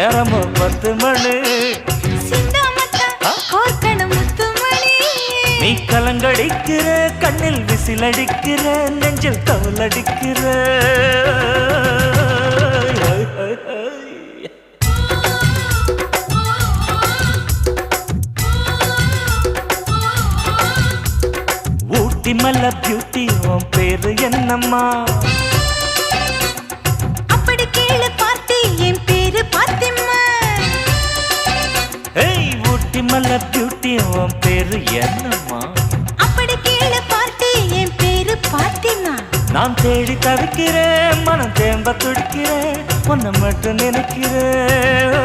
நேரமும் 10 மணி. நீ கலங்கடிக்கிற கண்ணில் விசிலடிக்கிற நெஞ்சில் தவளடிக்கிற. ஊட்டி மல்ல பியூட்டி உன் பேரு என்னம்மா? அப்படி கேளு பார்த்தி என் பேரு பாத்திமா. ஏய் ஊட்டி மல்ல பியூட்டி உன் பேரு என்னம்மா? அப்படி கேளு பார்த்தி என் பேரு பாத்திமா. நான் தேடி தவிக்கிறேன் மனம் தேம்ப துடிக்கிறேன் உன்னை மட்டும் நினைக்கிறேன்.